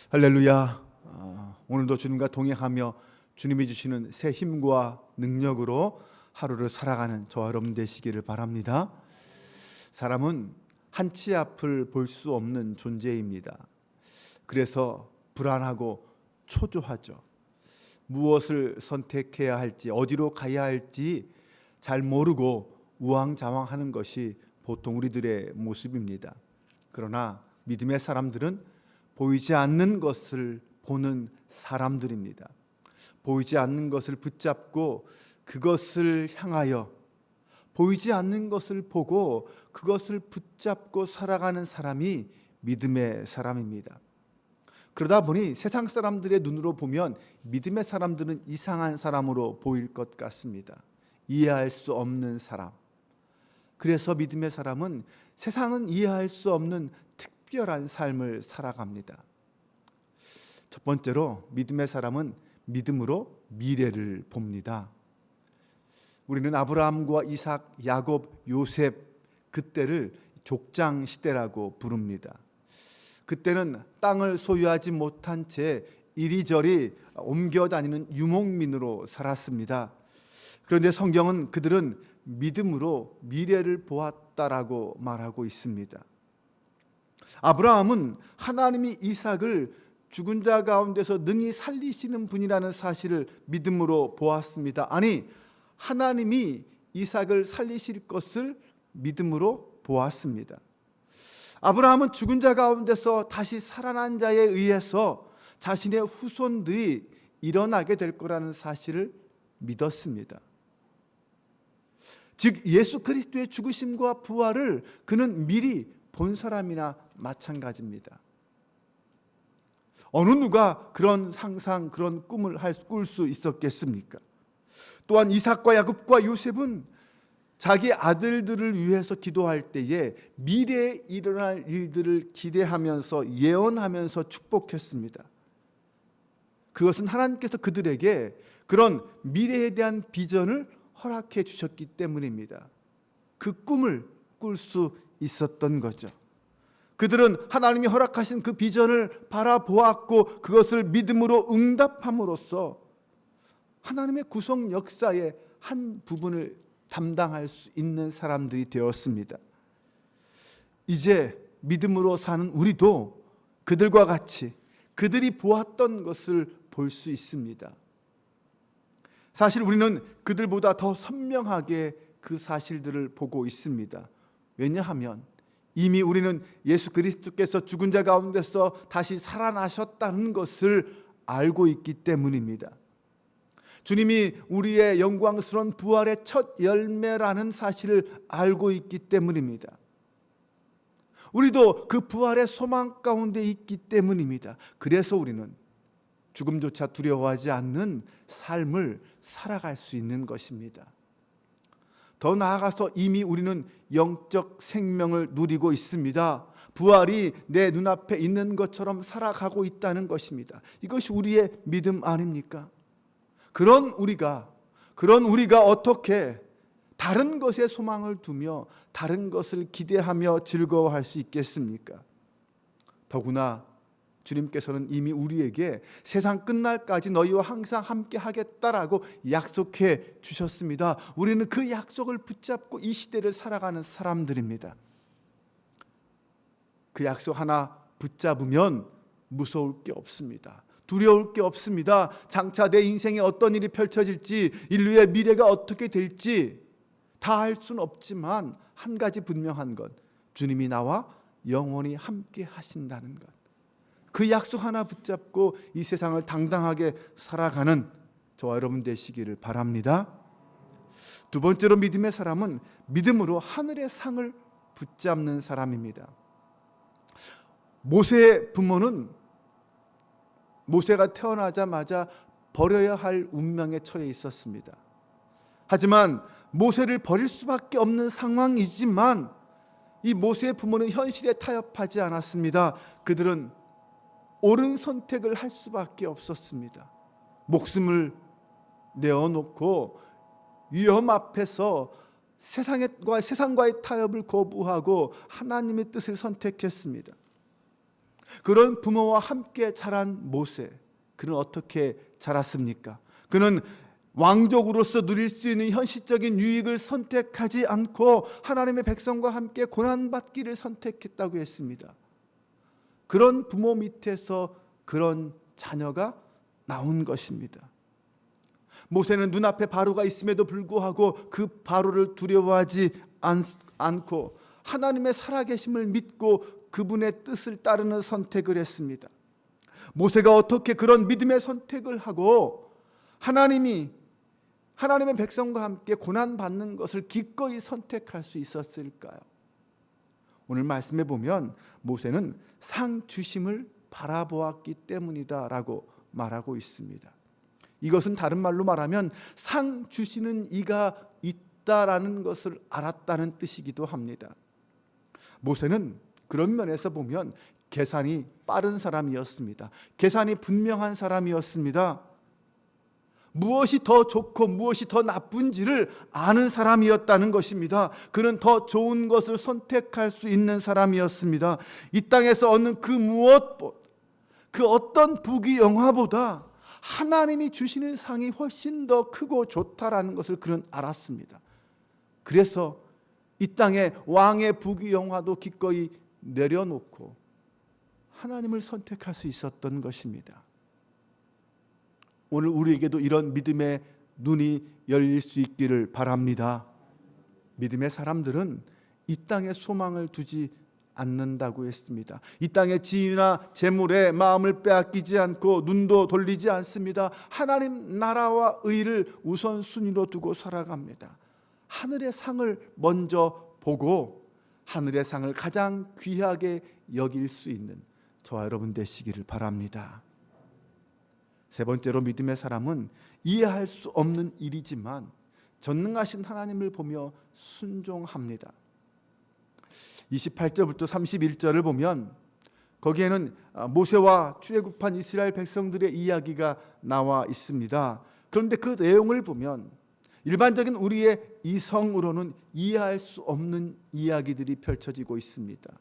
할렐루야. 오늘도 주님과 동행하며 주님이 주시는 새 힘과 능력으로 하루를 살아가는 저와 여러분 되시기를 바랍니다. 사람은 한치 앞을 볼 수 없는 존재입니다. 그래서 불안하고 초조하죠. 무엇을 선택해야 할지, 어디로 가야 할지 잘 모르고 우왕좌왕하는 것이 보통 우리들의 모습입니다. 그러나 믿음의 사람들은 보이지 않는 것을 보는 사람들입니다. 보이지 않는 것을 붙잡고 그것을 향하여, 보이지 않는 것을 보고 그것을 붙잡고 살아가는 사람이 믿음의 사람입니다. 그러다 보니 세상 사람들의 눈으로 보면 믿음의 사람들은 이상한 사람으로 보일 것 같습니다. 이해할 수 없는 사람. 그래서 믿음의 사람은 세상은 이해할 수 없는 특별한 삶을 살아갑니다. 첫 번째로 믿음의 사람은 믿음으로 미래를 봅니다. 우리는 아브라함과 이삭, 야곱, 요셉 그때를 족장 시대라고 부릅니다. 그때는 땅을 소유하지 못한 채 이리저리 옮겨 다니는 유목민으로 살았습니다. 그런데 성경은 그들은 믿음으로 미래를 보았다라고 말하고 있습니다. 아브라함은 하나님이 이삭을 죽은 자 가운데서 능히 살리시는 분이라는 사실을 믿음으로 보았습니다. 아니, 하나님이 이삭을 살리실 것을 믿음으로 보았습니다. 아브라함은 죽은 자 가운데서 다시 살아난 자에 의해서 자신의 후손들이 일어나게 될 거라는 사실을 믿었습니다. 즉 예수 그리스도의 죽으심과 부활을 그는 미리 본 사람이나 마찬가지입니다. 어느 누가 그런 상상, 그런 꿈을 꿀 수 있었겠습니까? 또한 이삭과 야곱과 요셉은 자기 아들들을 위해서 기도할 때에 미래에 일어날 일들을 기대하면서 예언하면서 축복했습니다. 그것은 하나님께서 그들에게 그런 미래에 대한 비전을 허락해 주셨기 때문입니다. 그 꿈을 꿀 수 있었던 거죠. 그들은 하나님이 허락하신 그 비전을 바라보았고 그것을 믿음으로 응답함으로써 하나님의 구속 역사의 한 부분을 담당할 수 있는 사람들이 되었습니다. 이제 믿음으로 사는 우리도 그들과 같이 그들이 보았던 것을 볼 수 있습니다. 사실 우리는 그들보다 더 선명하게 그 사실들을 보고 있습니다. 왜냐하면 이미 우리는 예수 그리스도께서 죽은 자 가운데서 다시 살아나셨다는 것을 알고 있기 때문입니다. 주님이 우리의 영광스러운 부활의 첫 열매라는 사실을 알고 있기 때문입니다. 우리도 그 부활의 소망 가운데 있기 때문입니다. 그래서 우리는 죽음조차 두려워하지 않는 삶을 살아갈 수 있는 것입니다. 더 나아가서 이미 우리는 영적 생명을 누리고 있습니다. 부활이 내 눈앞에 있는 것처럼 살아가고 있다는 것입니다. 이것이 우리의 믿음 아닙니까? 그런 우리가 어떻게 다른 것에 소망을 두며 다른 것을 기대하며 즐거워할 수 있겠습니까? 더구나 주님께서는 이미 우리에게 세상 끝날까지 너희와 항상 함께 하겠다라고 약속해 주셨습니다. 우리는 그 약속을 붙잡고 이 시대를 살아가는 사람들입니다. 그 약속 하나 붙잡으면 무서울 게 없습니다. 두려울 게 없습니다. 장차 내 인생에 어떤 일이 펼쳐질지, 인류의 미래가 어떻게 될지 다 알 수는 없지만 한 가지 분명한 것, 주님이 나와 영원히 함께 하신다는 것. 그 약속 하나 붙잡고 이 세상을 당당하게 살아가는 저와 여러분 되시기를 바랍니다. 두 번째로 믿음의 사람은 믿음으로 하늘의 상을 붙잡는 사람입니다. 모세의 부모는 모세가 태어나자마자 버려야 할 운명에 처해 있었습니다. 하지만 모세를 버릴 수밖에 없는 상황이지만 이 모세의 부모는 현실에 타협하지 않았습니다. 그들은 옳은 선택을 할 수밖에 없었습니다. 목숨을 내어놓고 위험 앞에서 세상과의 타협을 거부하고 하나님의 뜻을 선택했습니다. 그런 부모와 함께 자란 모세, 그는 어떻게 자랐습니까? 그는 왕족으로서 누릴 수 있는 현실적인 유익을 선택하지 않고 하나님의 백성과 함께 고난받기를 선택했다고 했습니다. 그런 부모 밑에서 그런 자녀가 나온 것입니다. 모세는 눈앞에 바로가 있음에도 불구하고 그 바로를 두려워하지 않고 하나님의 살아계심을 믿고 그분의 뜻을 따르는 선택을 했습니다. 모세가 어떻게 그런 믿음의 선택을 하고 하나님의 백성과 함께 고난받는 것을 기꺼이 선택할 수 있었을까요? 오늘 말씀에 보면 모세는 상 주심을 바라보았기 때문이다 라고 말하고 있습니다. 이것은 다른 말로 말하면 상 주시는 이가 있다라는 것을 알았다는 뜻이기도 합니다. 모세는 그런 면에서 보면 계산이 빠른 사람이었습니다. 계산이 분명한 사람이었습니다. 무엇이 더 좋고 무엇이 더 나쁜지를 아는 사람이었다는 것입니다. 그는 더 좋은 것을 선택할 수 있는 사람이었습니다. 이 땅에서 얻는 그 무엇보다, 그 어떤 부귀영화보다 하나님이 주시는 상이 훨씬 더 크고 좋다라는 것을 그는 알았습니다. 그래서 이 땅에 왕의 부귀영화도 기꺼이 내려놓고 하나님을 선택할 수 있었던 것입니다. 오늘 우리에게도 이런 믿음의 눈이 열릴 수 있기를 바랍니다. 믿음의 사람들은 이 땅에 소망을 두지 않는다고 했습니다. 이 땅의 지위나 재물에 마음을 빼앗기지 않고 눈도 돌리지 않습니다. 하나님 나라와 의를 우선순위로 두고 살아갑니다. 하늘의 상을 먼저 보고 하늘의 상을 가장 귀하게 여길 수 있는 저와 여러분 되시기를 바랍니다. 세 번째로 믿음의 사람은 이해할 수 없는 일이지만 전능하신 하나님을 보며 순종합니다. 28절부터 31절을 보면 거기에는 모세와 출애굽한 이스라엘 백성들의 이야기가 나와 있습니다. 그런데 그 내용을 보면 일반적인 우리의 이성으로는 이해할 수 없는 이야기들이 펼쳐지고 있습니다.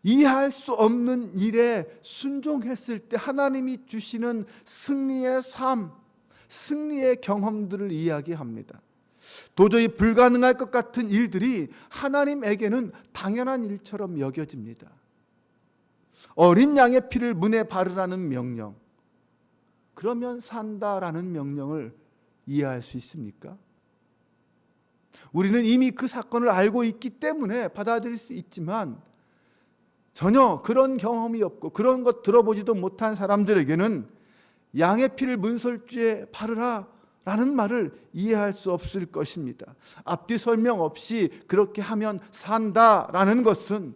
이해할 수 없는 일에 순종했을 때 하나님이 주시는 승리의 삶, 승리의 경험들을 이야기합니다. 도저히 불가능할 것 같은 일들이 하나님에게는 당연한 일처럼 여겨집니다. 어린 양의 피를 문에 바르라는 명령, 그러면 산다라는 명령을 이해할 수 있습니까? 우리는 이미 그 사건을 알고 있기 때문에 받아들일 수 있지만 전혀 그런 경험이 없고 그런 것 들어보지도 못한 사람들에게는 양의 피를 문설주에 바르라 라는 말을 이해할 수 없을 것입니다. 앞뒤 설명 없이 그렇게 하면 산다라는 것은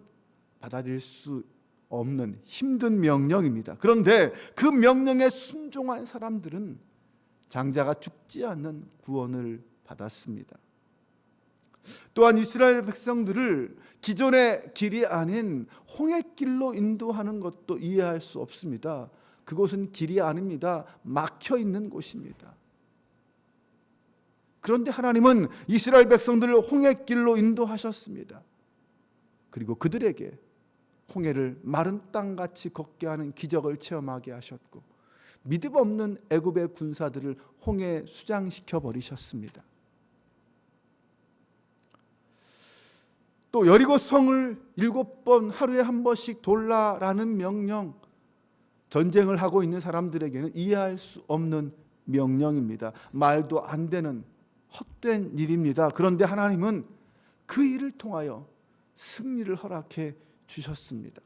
받아들일 수 없는 힘든 명령입니다. 그런데 그 명령에 순종한 사람들은 장자가 죽지 않는 구원을 받았습니다. 또한 이스라엘 백성들을 기존의 길이 아닌 홍해길로 인도하는 것도 이해할 수 없습니다. 그곳은 길이 아닙니다. 막혀 있는 곳입니다. 그런데 하나님은 이스라엘 백성들을 홍해길로 인도하셨습니다. 그리고 그들에게 홍해를 마른 땅같이 걷게 하는 기적을 체험하게 하셨고 믿음 없는 애굽의 군사들을 홍해에 수장시켜 버리셨습니다. 또 여리고 성을 7번 하루에 한 번씩 돌라라는 명령, 전쟁을 하고 있는 사람들에게는 이해할 수 없는 명령입니다. 말도 안 되는 헛된 일입니다. 그런데 하나님은 그 일을 통하여 승리를 허락해 주셨습니다.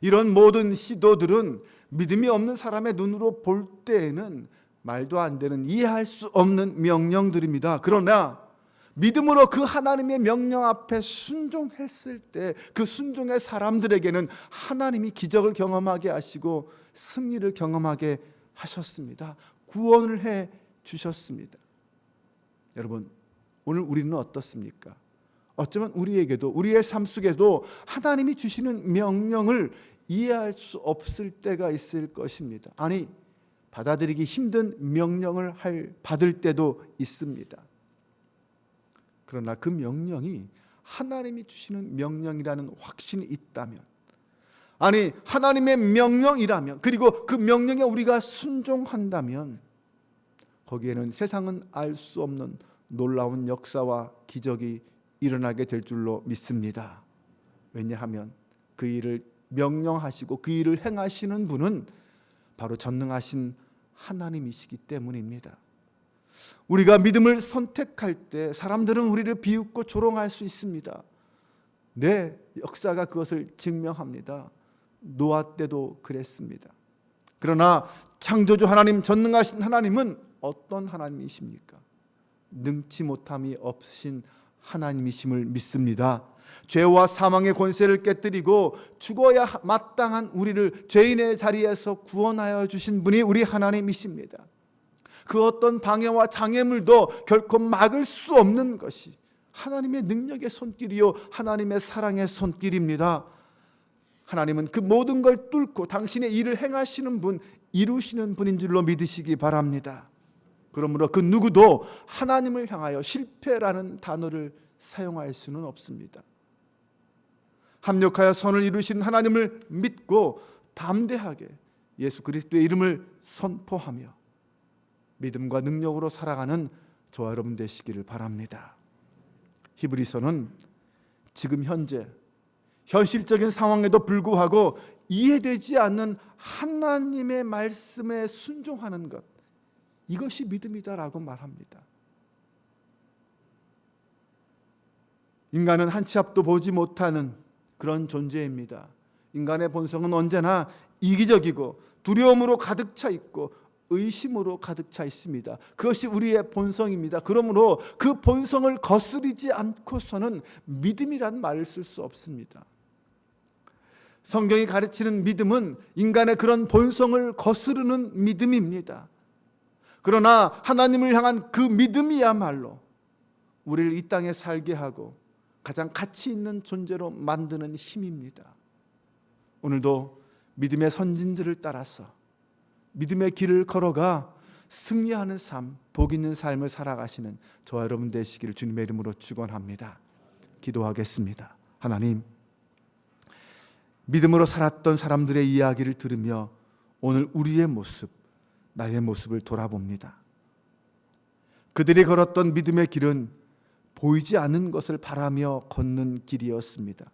이런 모든 시도들은 믿음이 없는 사람의 눈으로 볼 때에는 말도 안 되는 이해할 수 없는 명령들입니다. 그러나 믿음으로 그 하나님의 명령 앞에 순종했을 때 그 순종의 사람들에게는 하나님이 기적을 경험하게 하시고 승리를 경험하게 하셨습니다. 구원을 해 주셨습니다. 여러분, 오늘 우리는 어떻습니까? 어쩌면 우리에게도 우리의 삶 속에도 하나님이 주시는 명령을 이해할 수 없을 때가 있을 것입니다. 아니, 받아들이기 힘든 명령을 받을 때도 있습니다. 그러나 그 명령이 하나님이 주시는 명령이라는 확신이 있다면, 아니 하나님의 명령이라면, 그리고 그 명령에 우리가 순종한다면 거기에는 세상은 알 수 없는 놀라운 역사와 기적이 일어나게 될 줄로 믿습니다. 왜냐하면 그 일을 명령하시고 그 일을 행하시는 분은 바로 전능하신 하나님이시기 때문입니다. 우리가 믿음을 선택할 때 사람들은 우리를 비웃고 조롱할 수 있습니다. 네, 역사가 그것을 증명합니다. 노아 때도 그랬습니다. 그러나 창조주 하나님, 전능하신 하나님은 어떤 하나님이십니까? 능치 못함이 없으신 하나님이심을 믿습니다. 죄와 사망의 권세를 깨뜨리고 죽어야 마땅한 우리를 죄인의 자리에서 구원하여 주신 분이 우리 하나님이십니다. 그 어떤 방해와 장애물도 결코 막을 수 없는 것이 하나님의 능력의 손길이요 하나님의 사랑의 손길입니다. 하나님은 그 모든 걸 뚫고 당신의 일을 행하시는 분, 이루시는 분인 줄로 믿으시기 바랍니다. 그러므로 그 누구도 하나님을 향하여 실패라는 단어를 사용할 수는 없습니다. 합력하여 선을 이루시는 하나님을 믿고 담대하게 예수 그리스도의 이름을 선포하며 믿음과 능력으로 살아가는 저와 여러분 되시기를 바랍니다. 히브리서는 지금 현재 현실적인 상황에도 불구하고 이해되지 않는 하나님의 말씀에 순종하는 것, 이것이 믿음이다라고 말합니다. 인간은 한 치 앞도 보지 못하는 그런 존재입니다. 인간의 본성은 언제나 이기적이고 두려움으로 가득 차 있고 의심으로 가득 차 있습니다. 그것이 우리의 본성입니다. 그러므로 그 본성을 거스르지 않고서는 믿음이란 말을 쓸 수 없습니다. 성경이 가르치는 믿음은 인간의 그런 본성을 거스르는 믿음입니다. 그러나 하나님을 향한 그 믿음이야말로 우리를 이 땅에 살게 하고 가장 가치 있는 존재로 만드는 힘입니다. 오늘도 믿음의 선진들을 따라서 믿음의 길을 걸어가 승리하는 삶, 복 있는 삶을 살아가시는 저와 여러분 되시기를 주님의 이름으로 축원합니다. 기도하겠습니다. 하나님, 믿음으로 살았던 사람들의 이야기를 들으며 오늘 우리의 모습, 나의 모습을 돌아봅니다. 그들이 걸었던 믿음의 길은 보이지 않는 것을 바라며 걷는 길이었습니다.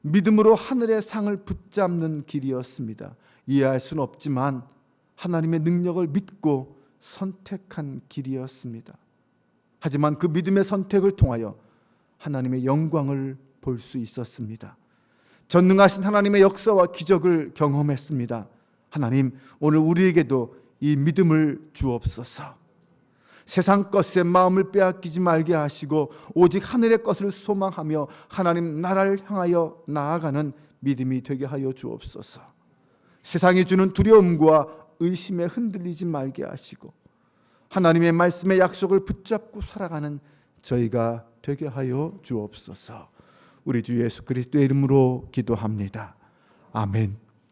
믿음으로 하늘의 상을 붙잡는 길이었습니다. 이해할 수는 없지만 하나님의 능력을 믿고 선택한 길이었습니다. 하지만 그 믿음의 선택을 통하여 하나님의 영광을 볼 수 있었습니다. 전능하신 하나님의 역사와 기적을 경험했습니다. 하나님, 오늘 우리에게도 이 믿음을 주옵소서. 세상 것에 마음을 빼앗기지 말게 하시고 오직 하늘의 것을 소망하며 하나님 나라를 향하여 나아가는 믿음이 되게 하여 주옵소서. 세상이 주는 두려움과 의심에 흔들리지 말게 하시고 하나님의 말씀의 약속을 붙잡고 살아가는 저희가 되게 하여 주옵소서. 우리 주 예수 그리스도의 이름으로 기도합니다. 아멘.